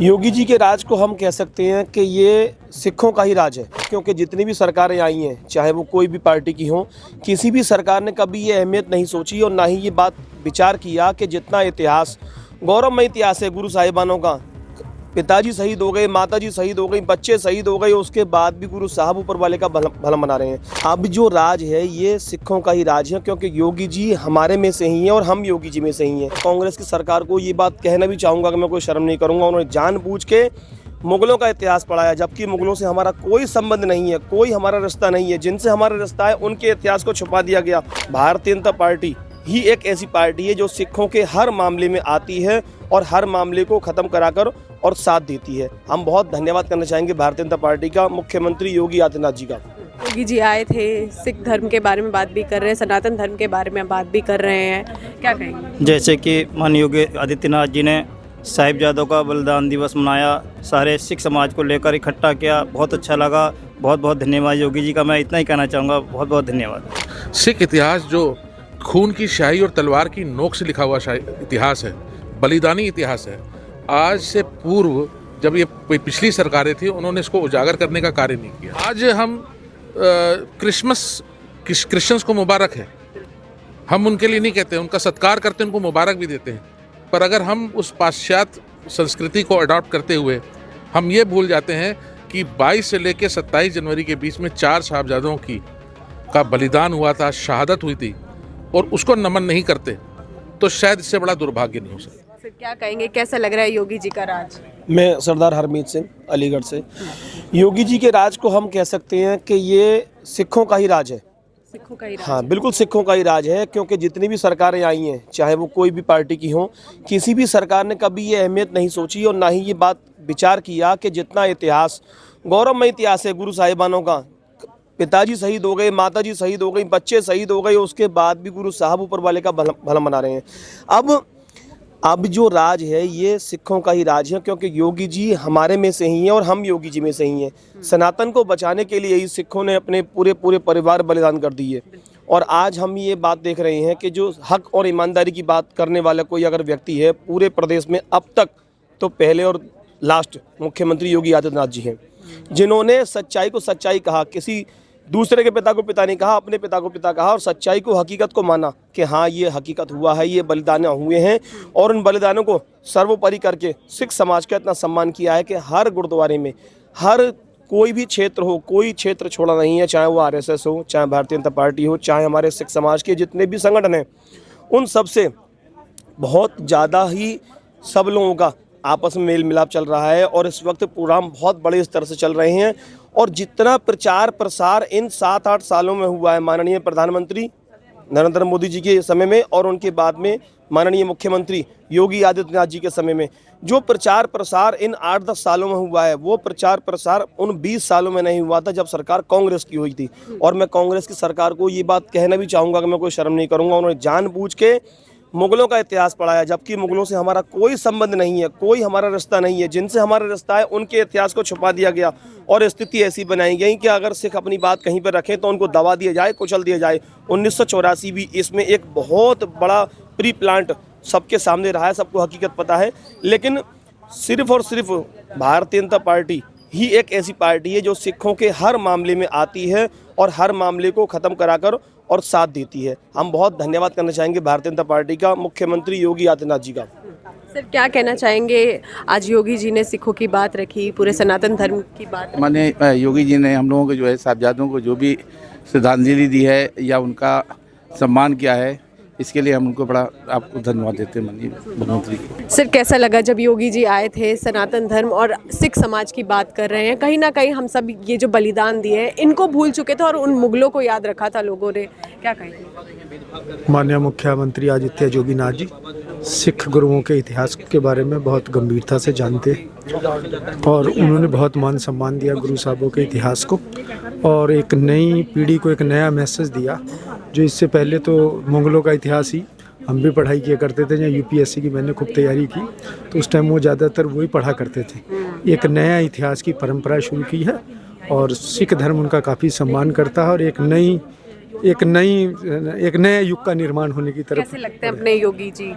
योगी जी के राज को हम कह सकते हैं कि ये सिखों का ही राज है, क्योंकि जितनी भी सरकारें आई हैं, चाहे वो कोई भी पार्टी की हों, किसी भी सरकार ने कभी ये अहमियत नहीं सोची और ना ही ये बात विचार किया कि जितना इतिहास, गौरवमय इतिहास है गुरु साहिबानों का, पिताजी शहीद हो गए, माताजी शहीद हो गई, बच्चे शहीद हो गए, उसके बाद भी गुरु साहब ऊपर वाले का भला मना रहे हैं। अब जो राज है ये सिखों का ही राज है, क्योंकि योगी जी हमारे में से ही हैं और हम योगी जी में से ही हैं। कांग्रेस की सरकार को ये बात कहना भी चाहूँगा कि मैं कोई शर्म नहीं करूँगा, उन्होंने जानबूझ के मुगलों का इतिहास पढ़ाया, जबकि मुगलों से हमारा कोई संबंध नहीं है, कोई हमारा रिश्ता नहीं है। जिनसे हमारा रिश्ता है उनके इतिहास को छुपा दिया गया। भारतीय जनता पार्टी ही एक ऐसी पार्टी है जो सिखों के हर मामले में आती है और हर मामले को ख़त्म कराकर और साथ देती है। हम बहुत धन्यवाद करना चाहेंगे भारतीय जनता पार्टी का, मुख्यमंत्री योगी आदित्यनाथ जी का। योगी जी आए थे, सिख धर्म के बारे में बात भी कर रहे हैं, सनातन धर्म के बारे में बात भी कर रहे हैं, क्या कहेंगे? जैसे कि माननीय योगी आदित्यनाथ जी ने साहिबजादों का बलिदान दिवस मनाया, सारे सिख समाज को लेकर इकट्ठा किया, बहुत अच्छा लगा। बहुत बहुत धन्यवाद योगी जी का, मैं इतना ही कहना चाहूँगा, बहुत बहुत धन्यवाद। सिख इतिहास जो खून की स्याही और तलवार की नोक से लिखा हुआ इतिहास है, बलिदानी इतिहास है। आज से पूर्व जब ये पिछली सरकारें थी, उन्होंने इसको उजागर करने का कार्य नहीं किया। आज हम क्रिश्चियंस को मुबारक है, हम उनके लिए नहीं कहते, उनका सत्कार करते हैं, उनको मुबारक भी देते हैं। पर अगर हम उस पाश्चात्य संस्कृति को अडॉप्ट करते हुए हम ये भूल जाते हैं कि 22 से लेकर 27 जनवरी के बीच में 4 साहबजादों का बलिदान हुआ था, शहादत हुई थी, और उसको नमन नहीं करते, तो शायद इससे बड़ा दुर्भाग्य नहीं हो सकता। फिर क्या कहेंगे, कैसा लग रहा है योगी जी का राज? मैं सरदार हरमीत सिंह अलीगढ़ से। योगी जी के राज को हम कह सकते हैं कि ये सिखों का ही राज है। सिखों का ही राज? हाँ, बिल्कुल सिखों का ही राज है, क्योंकि जितनी भी सरकारें आई हैं, चाहे वो कोई भी पार्टी की हों, किसी भी सरकार ने कभी ये अहमियत नहीं सोची और ना ही ये बात विचार किया कि जितना इतिहास, गौरवमय इतिहास है गुरु साहिबानों का, पिताजी शहीद हो गए, माताजी शहीद हो गई, बच्चे शहीद हो गए, उसके बाद भी गुरु साहब ऊपर वाले का भला मना रहे हैं। अब जो राज है ये सिखों का ही राज है, क्योंकि योगी जी हमारे में से ही हैं और हम योगी जी में से ही हैं। सनातन को बचाने के लिए ही सिखों ने अपने पूरे परिवार बलिदान कर दिए। और आज हम ये बात देख रहे हैं कि जो हक और ईमानदारी की बात करने वाला कोई अगर व्यक्ति है पूरे प्रदेश में अब तक, तो पहले और लास्ट मुख्यमंत्री योगी आदित्यनाथ जी हैं, जिन्होंने सच्चाई को सच्चाई कहा, किसी दूसरे के पिता को पिता नहीं कहा, अपने पिता को पिता कहा, और सच्चाई को, हकीकत को माना कि हाँ ये हकीकत हुआ है, ये बलिदान हुए हैं। और उन बलिदानों को सर्वोपरि करके सिख समाज का इतना सम्मान किया है कि हर गुरुद्वारे में, हर कोई भी क्षेत्र हो, कोई क्षेत्र छोड़ा नहीं है, चाहे वो आरएसएस हो, चाहे भारतीय जनता पार्टी हो, चाहे हमारे सिख समाज के जितने भी संगठन हैं, उन सब से बहुत ज़्यादा ही सब लोगों का आपस में मेल मिलाप चल रहा है। और इस वक्त प्रोग्राम बहुत बड़े स्तर से चल रहे हैं, और जितना प्रचार प्रसार इन 7-8 सालों में हुआ है, माननीय प्रधानमंत्री नरेंद्र मोदी जी के समय में और उनके बाद में माननीय मुख्यमंत्री योगी आदित्यनाथ जी के समय में, जो प्रचार प्रसार इन 8-10 सालों में हुआ है, वो प्रचार प्रसार उन 20 सालों में नहीं हुआ था जब सरकार कांग्रेस की हुई थी। और मैं कांग्रेस की सरकार को ये बात कहना भी चाहूँगा कि मैं कोई शर्म नहीं करूँगा, उन्होंने जानबूझ के मुगलों का इतिहास पढ़ाया, जबकि मुगलों से हमारा कोई संबंध नहीं है, कोई हमारा रिश्ता नहीं है। जिनसे हमारा रिश्ता है उनके इतिहास को छुपा दिया गया और स्थिति ऐसी बनाई गई कि अगर सिख अपनी बात कहीं पर रखें तो उनको दबा दिया जाए, कुचल दिया जाए। 1984 भी इसमें एक बहुत बड़ा प्री प्लांट सबके सामने रहा है, सबको हकीकत पता है। लेकिन सिर्फ और सिर्फ भारतीय जनता पार्टी ही एक ऐसी पार्टी है जो सिखों के हर मामले में आती है और हर मामले को ख़त्म कराकर और साथ देती है। हम बहुत धन्यवाद करना चाहेंगे भारतीय जनता पार्टी का, मुख्यमंत्री योगी आदित्यनाथ जी का। सर क्या कहना चाहेंगे, आज योगी जी ने सिखों की बात रखी, पूरे सनातन धर्म की बात रखी। माने योगी जी ने हम लोगों को जो है साहबजादों को जो भी श्रद्धांजलि दी है या उनका सम्मान किया है, इसके लिए हम उनको बड़ा आपको धन्यवाद देते हैं माननीय मुख्यमंत्री। सर कैसा लगा जब योगी जी आए थे, सनातन धर्म और सिख समाज की बात कर रहे हैं? कहीं ना कहीं हम सब ये जो बलिदान दिए हैं इनको भूल चुके थे और उन मुगलों को याद रखा था लोगों ने, क्या कहेंगे? माननीय मुख्यमंत्री आदित्य जोगीनाथ जी सिख गुरुओं के इतिहास के बारे में बहुत गंभीरता से जानते हैं और उन्होंने बहुत मान सम्मान दिया गुरु साहबों के इतिहास को, और एक नई पीढ़ी को एक नया मैसेज दिया। जो इससे पहले तो मुगलों का इतिहास ही हम भी पढ़ाई किया करते थे, या यूपीएससी की मैंने खूब तैयारी की, तो उस टाइम वो ज़्यादातर वही पढ़ा करते थे। एक नया इतिहास की परंपरा शुरू की है और सिख धर्म उनका काफ़ी सम्मान करता है और एक नई एक नए युग का निर्माण होने की तरफ। कैसे लगते हैं अपने योगी जी?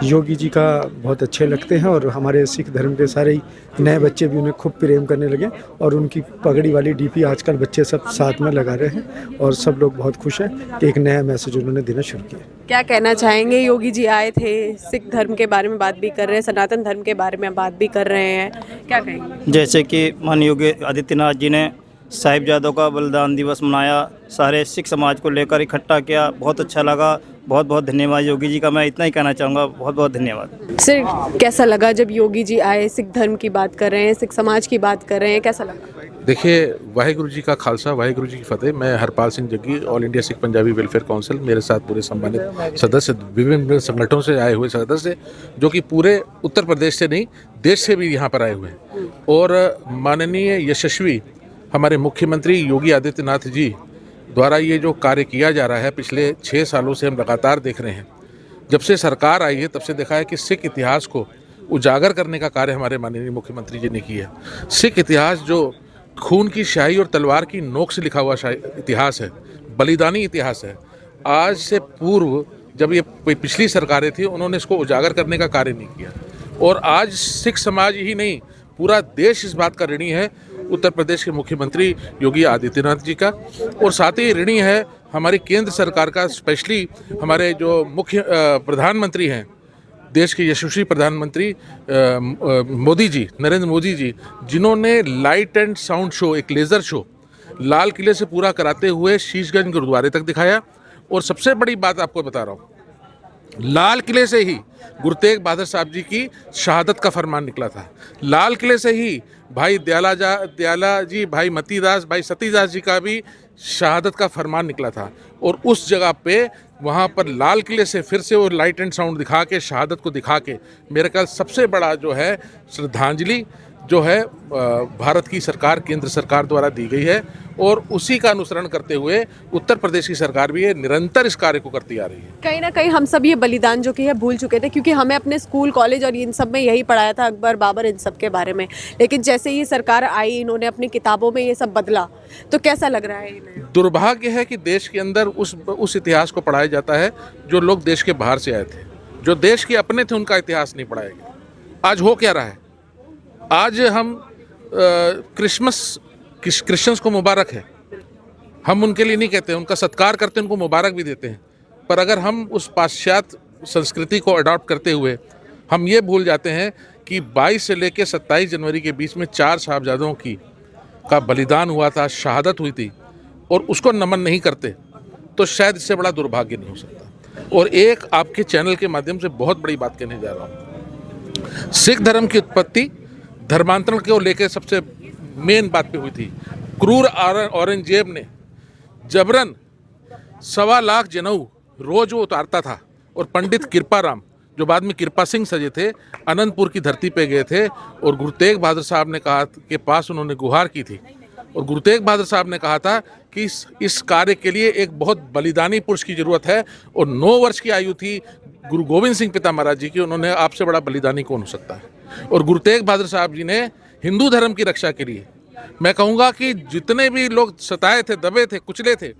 योगी जी का बहुत अच्छे लगते हैं और हमारे सिख धर्म के सारे ही नए बच्चे भी उन्हें खूब प्रेम करने लगे और उनकी पगड़ी वाली डीपी आजकल बच्चे सब साथ में लगा रहे हैं और सब लोग बहुत खुश हैं कि एक नया मैसेज उन्होंने देना शुरू किया। क्या कहना चाहेंगे? योगी जी आए थे, सिख धर्म के बारे में बात भी कर रहे हैं, सनातन धर्म के बारे में बात भी कर रहे हैं, क्या कहेंगे? जैसे कि माननीय योगी आदित्यनाथ जी ने साहिबजादों का बलिदान दिवस मनाया, सारे सिख समाज को लेकर इकट्ठा किया, बहुत अच्छा लगा। बहुत बहुत धन्यवाद योगी जी का, मैं इतना ही कहना चाहूँगा। बहुत बहुत धन्यवाद। सर, कैसा लगा जब योगी जी आए, सिख धर्म की बात कर रहे हैं, सिख समाज की बात कर रहे हैं, कैसा लगा? देखिए, वाहिगुरु जी का खालसा, वाहिगुरु जी की फतेह। मैं Harpal Singh Jaggi, all India Sikh Punjabi welfare council, मेरे साथ पूरे सम्मानित सदस्य, विभिन्न संगठनों से आए हुए सदस्य, जो कि पूरे उत्तर प्रदेश से नहीं, देश से भी यहाँ पर आए हुए हैं। और माननीय यशस्वी हमारे मुख्यमंत्री योगी आदित्यनाथ जी द्वारा ये जो कार्य किया जा रहा है, पिछले 6 सालों से हम लगातार देख रहे हैं। जब से सरकार आई है तब से देखा है कि सिख इतिहास को उजागर करने का कार्य हमारे माननीय मुख्यमंत्री जी ने किया है। सिख इतिहास जो खून की स्याही और तलवार की नोक से लिखा हुआ इतिहास है, बलिदानी इतिहास है। आज से पूर्व जब ये पिछली सरकारें थी, उन्होंने इसको उजागर करने का कार्य नहीं किया। और आज सिख समाज ही नहीं, पूरा देश इस बात का ऋणी है उत्तर प्रदेश के मुख्यमंत्री योगी आदित्यनाथ जी का, और साथ ही ऋणी है हमारी केंद्र सरकार का, स्पेशली हमारे जो मुख्य प्रधानमंत्री हैं, देश के यशस्वी प्रधानमंत्री मोदी जी, नरेंद्र मोदी जी, जिन्होंने लाइट एंड साउंड शो, एक लेज़र शो लाल किले से पूरा कराते हुए शीशगंज गुरुद्वारे तक दिखाया। और सबसे बड़ी बात आपको बता रहा हूँ, लाल किले से ही गुरु तेग बहादुर साहब जी की शहादत का फरमान निकला था। लाल किले से ही भाई दयाला जी, भाई मतीदास, भाई सतीदास जी का भी शहादत का फरमान निकला था। और उस जगह पे वहाँ पर लाल किले से फिर से वो लाइट एंड साउंड दिखा के, शहादत को दिखा के, मेरे ख्याल सबसे बड़ा जो है श्रद्धांजलि जो है भारत की सरकार, केंद्र सरकार द्वारा दी गई है। और उसी का अनुसरण करते हुए उत्तर प्रदेश की सरकार भी निरंतर इस कार्य को करती आ रही है। कहीं ना कहीं हम सब ये बलिदान जो कि है भूल चुके थे, क्योंकि हमें अपने स्कूल, कॉलेज और इन सब में यही पढ़ाया था, अकबर, बाबर, इन सब के बारे में। लेकिन जैसे ये सरकार आई, इन्होंने अपनी किताबों में ये सब बदला, तो कैसा लग रहा है इन्हें? दुर्भाग्य है कि देश के अंदर उस इतिहास को पढ़ाया जाता है जो लोग देश के बाहर से आए थे। जो देश के अपने थे उनका इतिहास नहीं पढ़ाया गया। आज हो क्या रहा है? आज हम क्रिश्चियंस को मुबारक है, हम उनके लिए नहीं कहते, उनका सत्कार करते हैं, उनको मुबारक भी देते हैं। पर अगर हम उस पाश्चात्य संस्कृति को अडॉप्ट करते हुए हम ये भूल जाते हैं कि 22 से लेकर 27 जनवरी के बीच में 4 साहबजादों का बलिदान हुआ था, शहादत हुई थी, और उसको नमन नहीं करते, तो शायद इससे बड़ा दुर्भाग्य नहीं हो सकता। और एक आपके चैनल के माध्यम से बहुत बड़ी बात कहने जा रहा हूँ। सिख धर्म की उत्पत्ति धर्मांतरण को लेकर सबसे मेन बात पे हुई थी। क्रूर औरंगजेब ने जबरन 1.25 लाख जनेऊ रोज वो उतारता था, और पंडित कृपाराम, जो बाद में कृपा सिंह सजे थे, अनंतपुर की धरती पे गए थे और गुरु तेग बहादुर साहब ने कहा के पास उन्होंने गुहार की थी। और गुरु तेग बहादुर साहब ने कहा था कि इस कार्य के लिए एक बहुत बलिदानी पुरुष की जरूरत है। और 9 वर्ष की आयु थी गुरु गोविंद सिंह पिता महाराज जी की, उन्होंने आपसे बड़ा बलिदानी कौन हो सकता है। और गुरु तेग बहादुर साहब जी ने हिंदू धर्म की रक्षा के लिए, मैं कहूँगा कि जितने भी लोग सताए थे, दबे थे, कुचले थे,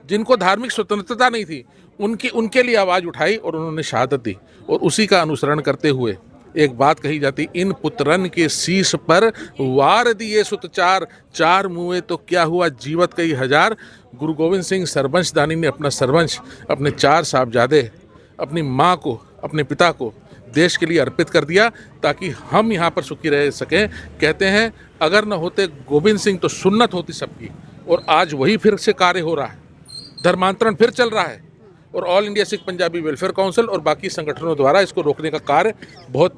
जिनको धार्मिक स्वतंत्रता नहीं थी, उनके लिए आवाज़ उठाई और उन्होंने शहादत दी। और उसी का अनुसरण करते हुए एक बात कही जाती, इन पुत्रन के शीश पर वार दिए सुत चार मुए तो क्या हुआ जीवत कई हजार। गुरु गोविंद सिंह सरवंशदानी ने अपना सरवंश, अपने 4 साहबजादे, अपनी माँ को, अपने पिता को देश के लिए अर्पित कर दिया, ताकि हम यहाँ पर सुखी रह सकें। कहते हैं अगर न होते गोविंद सिंह तो सुन्नत होती सबकी। और आज वही फिर से कार्य हो रहा है, धर्मांतरण फिर चल रहा है, और all India Sikh Punjabi welfare council और बाकी संगठनों द्वारा इसको रोकने का कार्य बहुत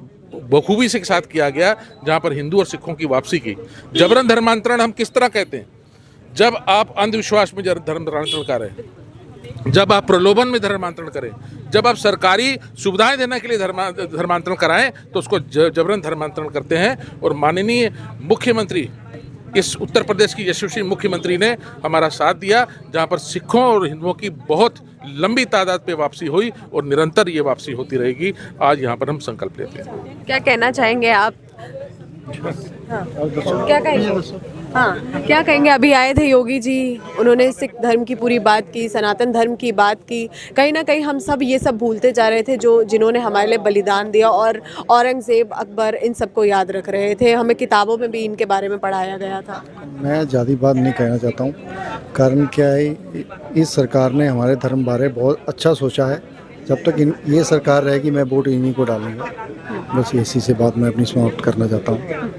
बखूबी से साथ किया गया, जहाँ पर हिंदू और सिखों की वापसी की। जबरन धर्मांतरण हम किस तरह कहते हैं? जब आप अंधविश्वास में धर्मांतरण करें, जब आप प्रलोभन में धर्मांतरण करें, जब आप सरकारी सुविधाएं देने के लिए धर्मांतरण कराएं, तो उसको जबरन धर्मांतरण करते हैं। और माननीय मुख्यमंत्री, इस उत्तर प्रदेश की यशस्वी मुख्यमंत्री ने हमारा साथ दिया, जहां पर सिखों और हिंदुओं की बहुत लंबी तादाद पे वापसी हुई, और निरंतर ये वापसी होती रहेगी। आज यहाँ पर हम संकल्प लेते हैं। क्या कहना चाहेंगे आप? हाँ, क्या कहेंगे? हाँ, क्या कहेंगे? अभी आए थे योगी जी, उन्होंने सिख धर्म की पूरी बात की, सनातन धर्म की बात की। कहीं ना कहीं हम सब ये सब भूलते जा रहे थे जो जिन्होंने हमारे लिए बलिदान दिया, और औरंगज़ेब, अकबर, इन सबको याद रख रहे थे। हमें किताबों में भी इनके बारे में पढ़ाया गया था। मैं ज़्यादा बात नहीं कहना चाहता हूँ। कारण क्या है, इस सरकार ने हमारे धर्म बारे बहुत अच्छा सोचा है। जब तक ये सरकार रहेगी मैं वोट इन्हीं को डालूंगा। बस इसी से बात मैं अपनी समाप्त करना चाहता हूँ।